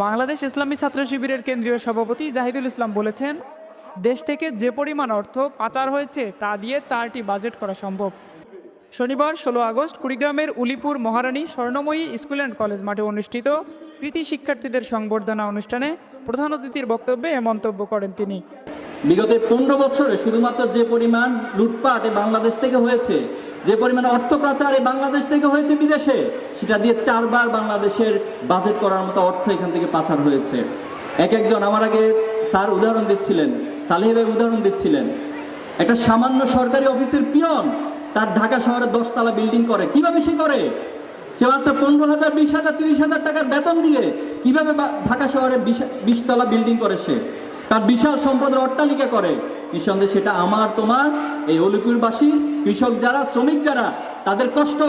বাংলাদেশ ইসলামী ছাত্র শিবিরের কেন্দ্রীয় সভাপতি জাহিদুল ইসলাম বলেছেন, দেশ থেকে যে পরিমাণ অর্থ পাচার হয়েছে তা দিয়ে 4টি বাজেট করা সম্ভব। শনিবার 16 আগস্ট কুড়িগ্রামের উলিপুর মহারানী স্বর্ণময়ী স্কুল অ্যান্ড কলেজ মাঠে অনুষ্ঠিত কৃতি শিক্ষার্থীদের সংবর্ধনা অনুষ্ঠানে প্রধান অতিথির বক্তব্যে এ মন্তব্য করেন তিনি। বিগত 15 বছরে শুধুমাত্র যে পরিমাণ লুটপাট বাংলাদেশ থেকে হয়েছে, যে পরিমাণ অর্থ পাচার বাংলাদেশ থেকে হয়েছে বিদেশে, সেটা দিয়ে 4 বার বাংলাদেশের বাজেট করার মতো অর্থ এখান থেকে পাচার হয়েছে। একজন আমার আগে স্যার উদাহরণ দিচ্ছিলেন, সালেহ ভাই উদাহরণ দিচ্ছিলেন, একটা সামান্য সরকারি অফিসের পিয়ন তার ঢাকা শহরে 10 তলা বিল্ডিং করে। কিভাবে সে করে? সে মাত্র 15,000, 20,000, 30,000 টাকার বেতন দিয়ে কিভাবে ঢাকা শহরে 20 তলা বিল্ডিং করে? সে তার বিশাল সম্পদের অট্টালিকা করে। নিঃসন্দেহে সেটা আমার তোমার এই অলিপুরবাসী কৃষক যারা, শ্রমিক যারা, তাদের কষ্ট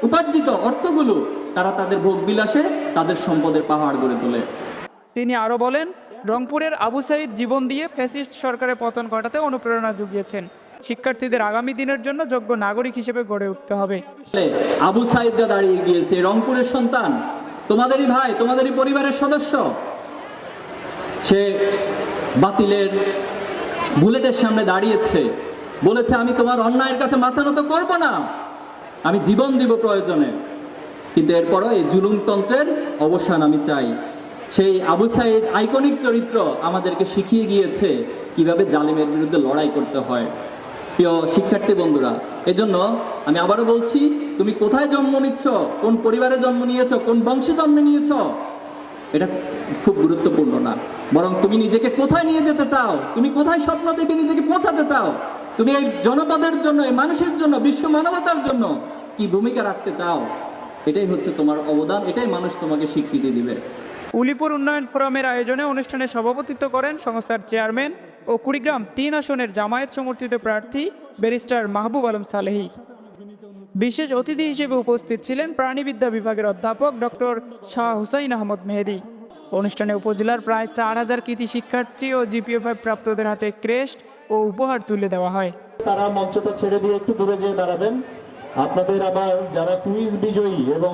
উপার্জিত অর্থগুলো তারা তাদের ভোগ বিলাসে তাদের সম্পদের পাহাড় গড়ে তোলে। তিনি আরও বলেন, রংপুরের আবু সাঈদ জীবন দিয়ে ফ্যাসিস্ট সরকারের পতন ঘটাতে অনুপ্রেরণা জুগিয়েছেন। শিক্ষার্থীদের আগামী দিনের জন্য যোগ্য নাগরিক হিসেবে গড়ে উঠতে হবে। আবু সাঈদরা দাঁড়িয়ে গিয়েছে, রংপুরের সন্তান, তোমাদেরই ভাই, তোমাদেরই পরিবারের সদস্য। সে বাতিলের বুলেটের সামনে দাঁড়িয়েছে, বলেছে আমি তোমার অন্যায়ের কাছে মাথা নত করব না, আমি জীবন দিব প্রয়োজনে, কিন্তু এরপরও এই জুলুমতন্ত্রের অবসান আমি চাই। সেই আবু সাঈদ আইকনিক চরিত্র আমাদেরকে শিখিয়ে গিয়েছে কিভাবে জালিমের বিরুদ্ধে লড়াই করতে হয়। প্রিয় শিক্ষার্থী বন্ধুরা, এজন্য আমি আবারও বলছি, তুমি কোথায় জন্ম নিচ্ছ, কোন পরিবারে জন্ম নিয়েছ, কোন বংশে জন্ম নিয়েছ, এটা খুব গুরুত্বপূর্ণ না, বরং তুমি নিজেকে কোথায় নিয়ে যেতে চাও, তুমি কোথায় স্বপ্ন দেখে নিজেকে পৌঁছাতে চাও, তুমি এই জনপদের জন্য, এই মানুষের জন্য, বিশ্ব মানবতার জন্য কি ভূমিকা রাখতে চাও, এটাই হচ্ছে তোমার অবদান, এটাই মানুষ তোমাকে স্বীকৃতি দিবে। উলিপুর উন্নয়ন ফোরামের আয়োজনে অনুষ্ঠানে সভাপতিত্ব করেন সংস্থার চেয়ারম্যান ও কুড়িগ্রাম 3 আসনের জামায়াত সমর্থিত প্রার্থী ব্যারিস্টার মাহবুব আলম সালেহী। বিশেষ অতিথি হিসেবে উপস্থিত ছিলেন প্রাণীবিদ্যা বিভাগের অধ্যাপক ডক্টর শাহ হুসাইন আহমদ মেহেদি। অনুষ্ঠানে উপজেলার প্রায় 4,000 কৃতি শিক্ষার্থী ও GPA-5 প্রাপ্তদের হাতে ক্রেস্ট ও উপহার তুলে দেওয়া হয়। তারা মঞ্চটা ছেড়ে দিয়ে একটু দূরে যেয়ে দাঁড়াবেন। আপনাদের আবার যারা কুইজ বিজয়ী এবং